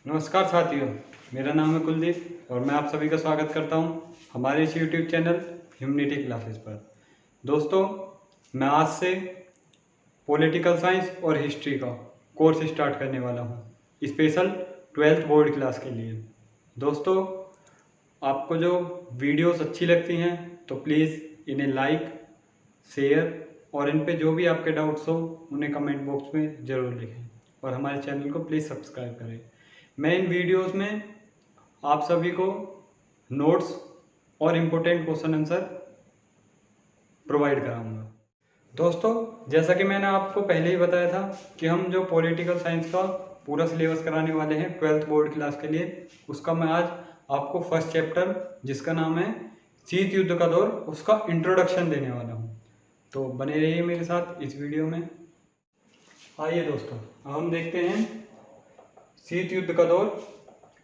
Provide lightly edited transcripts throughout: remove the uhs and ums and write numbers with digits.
नमस्कार साथियों, मेरा नाम है कुलदीप और मैं आप सभी का स्वागत करता हूं हमारे इस YouTube चैनल ह्यूमैनिटी क्लासेस पर। दोस्तों, मैं आज से पॉलिटिकल साइंस और हिस्ट्री का कोर्स स्टार्ट करने वाला हूं, स्पेशल 12th बोर्ड क्लास के लिए। दोस्तों, आपको जो वीडियोस अच्छी लगती हैं तो प्लीज़ इन्हें लाइक, शेयर और इन पे जो भी आपके डाउट्स हो उन्हें कमेंट बॉक्स में ज़रूर लिखें और हमारे चैनल को प्लीज़ सब्सक्राइब करें। मैं इन वीडियोस में आप सभी को नोट्स और इम्पोर्टेंट क्वेश्चन आंसर प्रोवाइड कराऊंगा। दोस्तों, जैसा कि मैंने आपको पहले ही बताया था कि हम जो पॉलिटिकल साइंस का पूरा सिलेबस कराने वाले हैं 12th बोर्ड क्लास के लिए, उसका मैं आज आपको फर्स्ट चैप्टर जिसका नाम है शीत युद्ध का दौर, उसका इंट्रोडक्शन देने वाला हूँ। तो बने रहिए मेरे साथ इस वीडियो में। आइए दोस्तों, हम देखते हैं शीत युद्ध का दौर,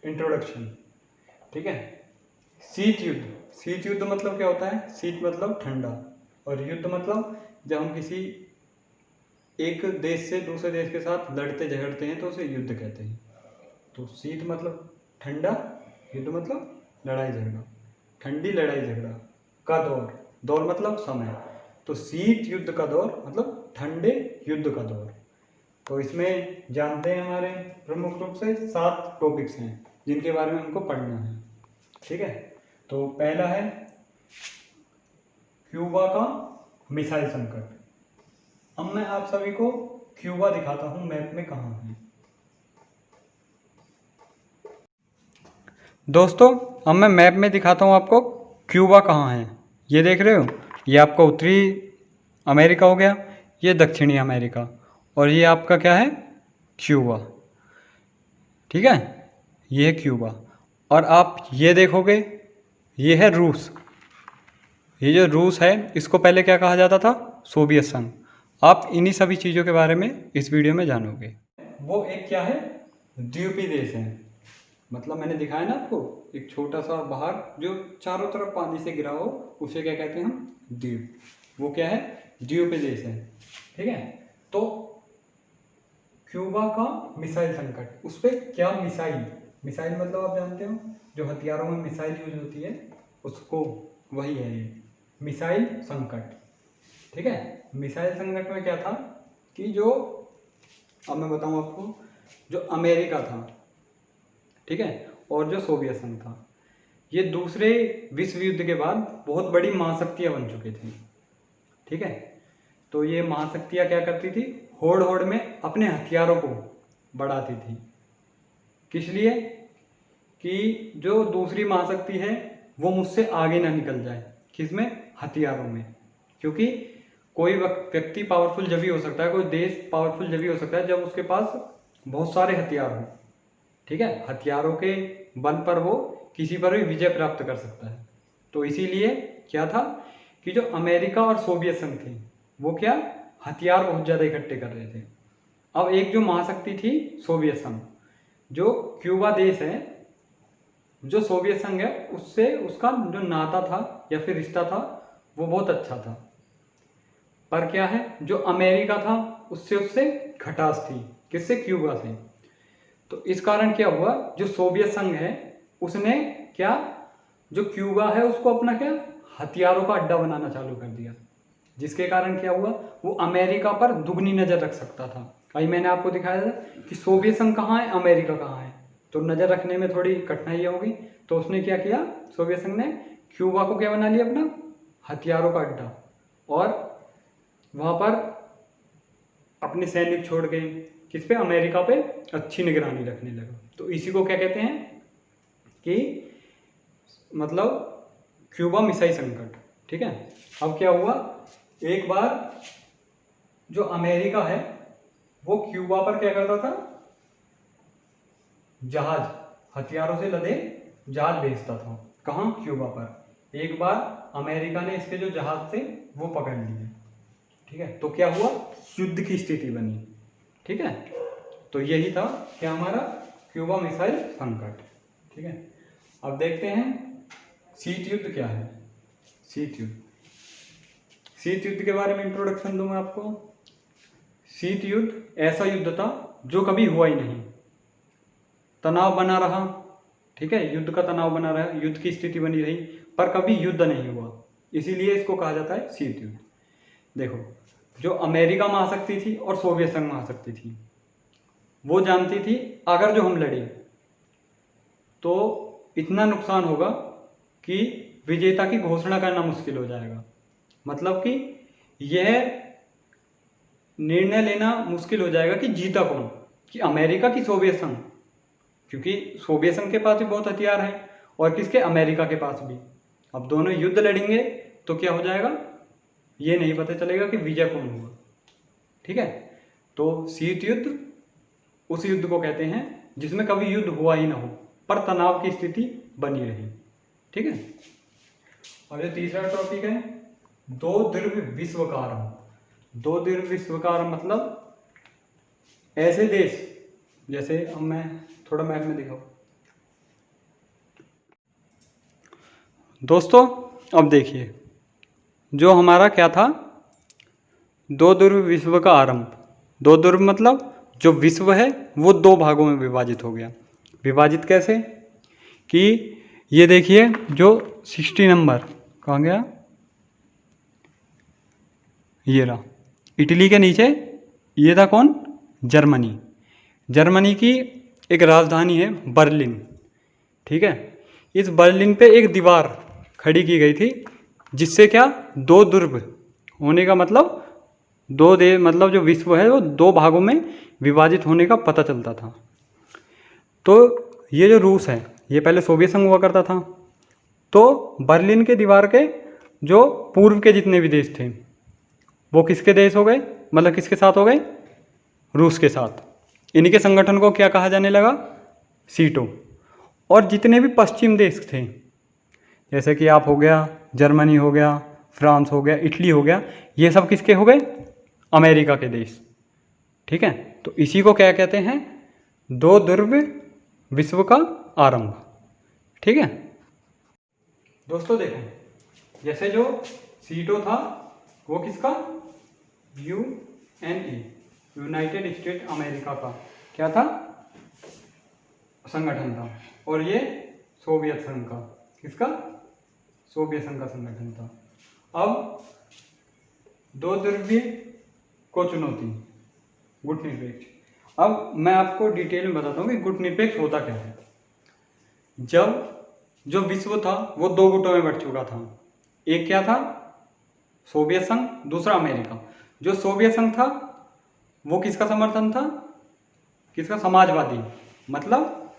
इंट्रोडक्शन। ठीक है। शीत युद्ध मतलब क्या होता है? शीत मतलब ठंडा और युद्ध मतलब जब हम किसी एक देश से दूसरे देश के साथ लड़ते झगड़ते हैं तो उसे युद्ध कहते हैं। तो शीत मतलब ठंडा, युद्ध मतलब लड़ाई झगड़ा, ठंडी लड़ाई झगड़ा का दौर मतलब समय। तो शीत युद्ध का दौर मतलब ठंडे युद्ध का दौर। तो इसमें जानते हैं हमारे प्रमुख रूप से 7 टॉपिक्स हैं जिनके बारे में हमको पढ़ना है। ठीक है। तो पहला है क्यूबा का मिसाइल संकट। अब मैं आप सभी को क्यूबा दिखाता हूं मैप में कहाँ है। दोस्तों, अब मैं मैप में दिखाता हूं आपको क्यूबा कहाँ है। ये देख रहे हो, ये आपका उत्तरी अमेरिका हो गया, ये दक्षिणी अमेरिका, और ये आपका क्या है? क्यूबा। ठीक है, ये है क्यूबा। और आप ये देखोगे, ये है रूस। ये जो रूस है इसको पहले क्या कहा जाता था? सोवियत संघ। आप इन्हीं सभी चीज़ों के बारे में इस वीडियो में जानोगे। वो एक क्या है? द्वीपीय देश है। मतलब मैंने दिखाया ना आपको, एक छोटा सा बाहर जो चारों तरफ पानी से घिरा हो, उसे क्या कहते हैं हम? द्वीप। वो क्या है? द्वीपीय देश है। ठीक है। तो क्यूबा का मिसाइल संकट, उस पर क्या मिसाइल मतलब आप जानते हो जो हथियारों में मिसाइल यूज होती है उसको, वही है ये मिसाइल संकट। ठीक है। मिसाइल संकट में क्या था कि जो, अब मैं बताऊं आपको, जो अमेरिका था, ठीक है, और जो सोवियत संघ था, ये दूसरे विश्व युद्ध के बाद बहुत बड़ी महाशक्तियां बन चुके थे। ठीक है। तो ये महाशक्तियां क्या करती थी? होड़ होड़ में अपने हथियारों को बढ़ाती थी। किस लिए? कि जो दूसरी महाशक्ति है वो मुझसे आगे ना निकल जाए। किसमें? हथियारों में। क्योंकि कोई व्यक्ति पावरफुल जब ही हो सकता है, कोई देश पावरफुल जब ही हो सकता है जब उसके पास बहुत सारे हथियार हों। ठीक है। हथियारों के बल पर वो किसी पर भी विजय प्राप्त कर सकता है। तो इसीलिए क्या था कि जो अमेरिका और सोवियत संघ थे वो क्या, हथियार बहुत ज़्यादा इकट्ठे कर रहे थे। अब एक जो महाशक्ति थी सोवियत संघ, जो क्यूबा देश है, जो सोवियत संघ है, उससे उसका जो नाता था या फिर रिश्ता था वो बहुत अच्छा था। पर क्या है, जो अमेरिका था उससे खटास थी। किससे? क्यूबा से। तो इस कारण क्या हुआ, जो सोवियत संघ है उसने क्या, जो क्यूबा है उसको अपना क्या, हथियारों का अड्डा बनाना चालू कर दिया। जिसके कारण क्या हुआ, वो अमेरिका पर दुगनी नजर रख सकता था। कहीं मैंने आपको दिखाया था कि सोवियत संघ कहाँ है, अमेरिका कहाँ है, तो नजर रखने में थोड़ी कठिनाई होगी। तो उसने क्या किया, सोवियत संघ ने क्यूबा को क्या बना लिया, अपना हथियारों का अड्डा, और वहां पर अपने सैनिक छोड़ के किस पे, अमेरिका पे अच्छी निगरानी रखने लगा। तो इसी को क्या कहते हैं कि मतलब क्यूबा मिसाइल संकट। ठीक है। अब क्या हुआ, एक बार जो अमेरिका है वो क्यूबा पर क्या करता था, जहाज, हथियारों से लदे जहाज भेजता था। कहाँ? क्यूबा पर। एक बार अमेरिका ने इसके जो जहाज थे वो पकड़ लिए। ठीक है। तो क्या हुआ, युद्ध की स्थिति बनी। ठीक है। तो यही था क्या, हमारा क्यूबा मिसाइल संकट। ठीक है। अब देखते हैं शीत युद्ध क्या है। शीत युद्ध, शीत युद्ध के बारे में इंट्रोडक्शन दूं मैं आपको। शीत युद्ध ऐसा युद्ध था जो कभी हुआ ही नहीं, तनाव बना रहा, ठीक है, युद्ध का तनाव बना रहा, युद्ध की स्थिति बनी रही, पर कभी युद्ध नहीं हुआ, इसीलिए इसको कहा जाता है शीत युद्ध। देखो, जो अमेरिका महाशक्ति थी और सोवियत संघ महाशक्ति थी, वो जानती थी अगर जो हम लड़े तो इतना नुकसान होगा कि विजेता की घोषणा करना मुश्किल हो जाएगा। मतलब कि यह निर्णय लेना मुश्किल हो जाएगा कि जीता कौन, कि अमेरिका की सोवियत संघ, क्योंकि सोवियत संघ के पास भी बहुत हथियार हैं और किसके, अमेरिका के पास भी। अब दोनों युद्ध लड़ेंगे तो क्या हो जाएगा, ये नहीं पता चलेगा कि विजय कौन हुआ, ठीक है। तो शीत युद्ध उस युद्ध को कहते हैं जिसमें कभी युद्ध हुआ ही ना हो पर तनाव की स्थिति बनी रही, ठीक है। और ये तीसरा टॉपिक है दो ध्रुव विश्व का आरंभ। दो ध्रुव विश्व का आरंभ मतलब ऐसे देश, जैसे अब मैं थोड़ा मैप में दिखाऊं दोस्तों। अब देखिए, जो हमारा क्या था, दो ध्रुव विश्व का आरंभ। दो ध्रुव मतलब जो विश्व है वो दो भागों में विभाजित हो गया। विभाजित कैसे, कि ये देखिए जो 60 नंबर कहाँ गया, ये रहा, इटली के नीचे ये था कौन, जर्मनी। जर्मनी की एक राजधानी है बर्लिन, ठीक है। इस बर्लिन पे एक दीवार खड़ी की गई थी जिससे क्या, दो ध्रुव होने का मतलब दो दे मतलब जो विश्व है वो दो भागों में विभाजित होने का पता चलता था। तो ये जो रूस है ये पहले सोवियत संघ हुआ करता था, तो बर्लिन के दीवार के जो पूर्व के जितने भी देश थे वो किसके देश हो गए, मतलब किसके साथ हो गए, रूस के साथ। इनके संगठन को क्या कहा जाने लगा, सीटो। और जितने भी पश्चिम देश थे, जैसे कि आप हो गया, जर्मनी हो गया, फ्रांस हो गया, इटली हो गया, ये सब किसके हो गए, अमेरिका के देश, ठीक है। तो इसी को क्या कहते हैं, दो ध्रुव विश्व का आरंभ, ठीक है। दोस्तों देखो, जैसे जो सीटो था वो किसका, यूएनए, यूनाइटेड स्टेट अमेरिका का क्या था, संगठन था, और ये सोवियत संघ का, किसका, सोवियत संघ का संगठन था। अब दो ध्रुवीय को चुनौती, गुट निरपेक्ष। अब मैं आपको डिटेल में बताता हूँ कि गुट निरपेक्ष होता क्या है। जब जो विश्व था वो दो गुटों में बट चुका था, एक क्या था, सोवियत संघ, दूसरा अमेरिका। जो सोवियत संघ था वो किसका समर्थन था, किसका, समाजवादी, मतलब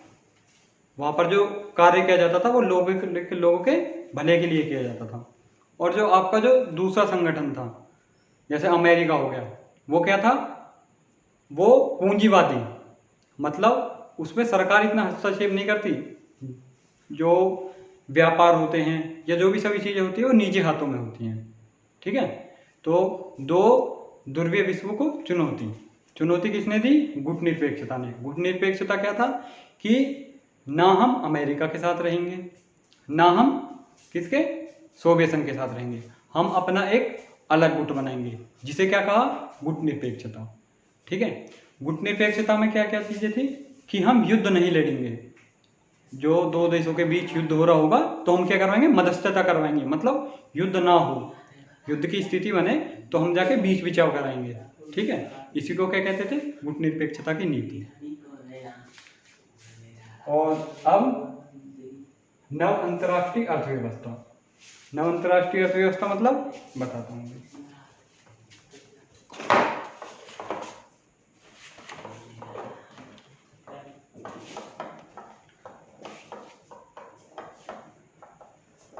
वहाँ पर जो कार्य किया जाता था वो लोगों के भले के लिए किया जाता था। और जो आपका जो दूसरा संगठन था जैसे अमेरिका हो गया, वो क्या था, वो पूंजीवादी, मतलब उसमें सरकार इतना हस्तक्षेप नहीं करती, जो व्यापार होते हैं या जो भी सभी चीज़ें होती है वो निजी हाथों में होती हैं, ठीक है। तो दो ध्रुवीय विश्व को चुनौती, चुनौती किसने दी, गुट निरपेक्षता ने। गुट निरपेक्षता क्या था कि ना हम अमेरिका के साथ रहेंगे, ना हम किसके, सोवियत संघ के साथ रहेंगे, हम अपना एक अलग गुट बनाएंगे, जिसे क्या कहा, गुट निरपेक्षता, ठीक है। गुट निरपेक्षता में क्या क्या चीजें थी कि हम युद्ध नहीं लड़ेंगे, जो दो देशों के बीच युद्ध हो रहा होगा तो हम क्या करवाएंगे, मध्यस्थता करवाएंगे, मतलब युद्ध ना हो, युद्ध की स्थिति बने तो हम जाके बीच बिचाव कराएंगे, ठीक है। इसी को क्या कहते थे, गुट निरपेक्षता की नीति। और अब नव अंतर्राष्ट्रीय अर्थव्यवस्था। नव अंतर्राष्ट्रीय अर्थव्यवस्था मतलब बताता हूँ।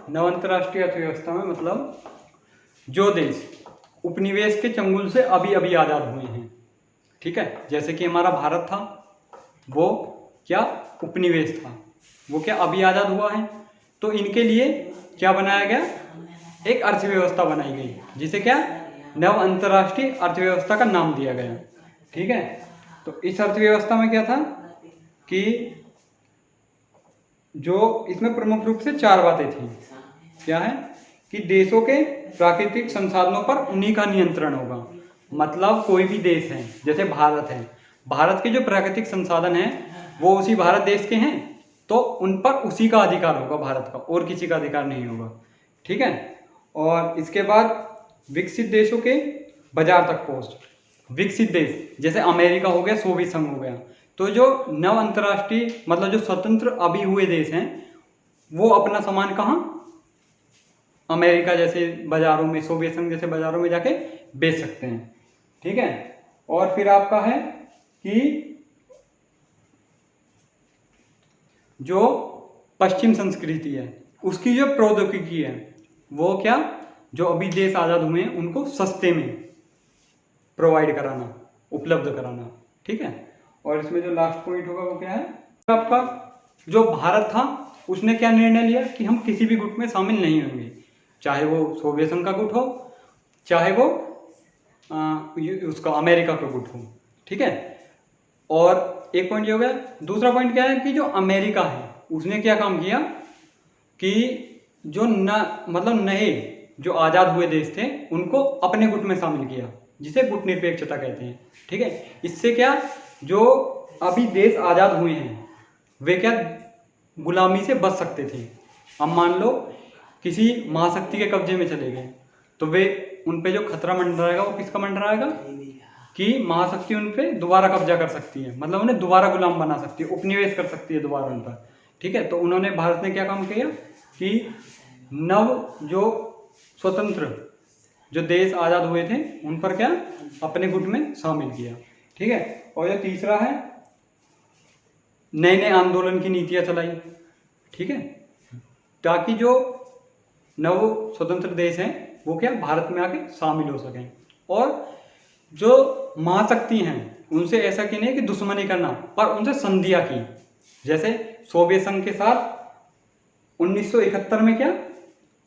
नव अंतर्राष्ट्रीय अर्थव्यवस्था में मतलब जो देश उपनिवेश के चंगुल से अभी अभी आज़ाद हुए हैं, ठीक है। जैसे कि हमारा भारत था वो क्या, उपनिवेश था, वो क्या अभी आज़ाद हुआ है, तो इनके लिए क्या बनाया गया, एक अर्थव्यवस्था बनाई गई जिसे क्या, नव अंतर्राष्ट्रीय अर्थव्यवस्था का नाम दिया गया, ठीक है। तो इस अर्थव्यवस्था में क्या था कि जो इसमें प्रमुख रूप से चार बातें थी, क्या है कि देशों के प्राकृतिक संसाधनों पर उन्हीं का नियंत्रण होगा। मतलब कोई भी देश है, जैसे भारत है, भारत के जो प्राकृतिक संसाधन हैं वो उसी भारत देश के हैं, तो उन पर उसी का अधिकार होगा भारत का, और किसी का अधिकार नहीं होगा। ठीक है। और इसके बाद विकसित देशों के बाजार तक पहुंच। विकसित देश जैसे अमेरिका हो गया, सोवियत संघ हो गया, तो जो नव अंतर्राष्ट्रीय मतलब जो स्वतंत्र अभी हुए देश हैं वो अपना सामान कहाँ, अमेरिका जैसे बाजारों में, सोवियत संघ जैसे बाजारों में जाके बेच सकते हैं। ठीक है। और फिर आपका है कि जो पश्चिम संस्कृति है उसकी जो प्रौद्योगिकी है वो क्या, जो अभी देश आज़ाद हुए हैं उनको सस्ते में प्रोवाइड कराना, उपलब्ध कराना। ठीक है। और इसमें जो लास्ट पॉइंट होगा वो क्या है, आपका जो भारत था उसने क्या निर्णय लिया कि हम किसी भी गुट में शामिल नहीं होंगे, चाहे वो सोवियत संघ का गुट हो, चाहे वो उसका अमेरिका का गुट हो। ठीक है। और एक पॉइंट ये हो गया। दूसरा पॉइंट क्या है कि जो अमेरिका है उसने क्या काम किया कि जो मतलब नए जो आज़ाद हुए देश थे उनको अपने गुट में शामिल किया, जिसे गुट निरपेक्षता कहते हैं। ठीक है। इससे क्या, जो अभी देश आज़ाद हुए हैं वे क्या गुलामी से बच सकते थे। अब मान लो किसी महाशक्ति के कब्जे में चले गए तो वे उन पे जो खतरा मंडराएगा वो किसका मंडराएगा कि महाशक्ति उन पे दोबारा कब्जा कर सकती है, मतलब उन्हें दोबारा गुलाम बना सकती है, उपनिवेश कर सकती है दोबारा उन पर। ठीक है। तो उन्होंने, भारत ने क्या काम किया कि नव जो स्वतंत्र जो देश आज़ाद हुए थे उन पर क्या अपने गुट में शामिल किया। ठीक है। और जो तीसरा है, नए नए आंदोलन की नीतियां चलाई। ठीक है। ताकि जो नव स्वतंत्र देश हैं वो क्या भारत में आके शामिल हो सकें, और जो महाशक्ति हैं उनसे ऐसा कि नहीं कि दुश्मनी करना, पर उनसे संधियां की। जैसे सोवियत संघ के साथ 1971 में क्या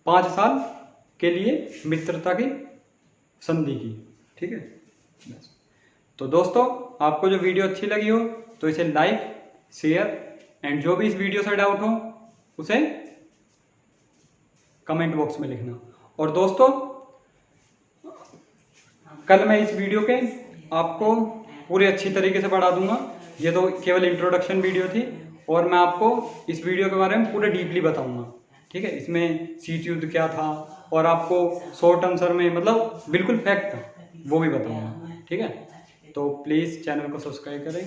5 साल के लिए मित्रता की संधि की। ठीक है। तो दोस्तों आपको जो वीडियो अच्छी लगी हो तो इसे लाइक, शेयर एंड जो भी इस वीडियो से डाउट हो उसे कमेंट बॉक्स में लिखना। और दोस्तों कल मैं इस वीडियो के आपको पूरे अच्छी तरीके से पढ़ा दूंगा। ये तो केवल इंट्रोडक्शन वीडियो थी, और मैं आपको इस वीडियो के बारे में पूरे डीपली बताऊंगा। ठीक है। इसमें शीत युद्ध क्या था, और आपको शॉर्ट आंसर में मतलब बिल्कुल फैक्ट वो भी बताऊंगा। ठीक है। तो प्लीज़ चैनल को सब्सक्राइब करें।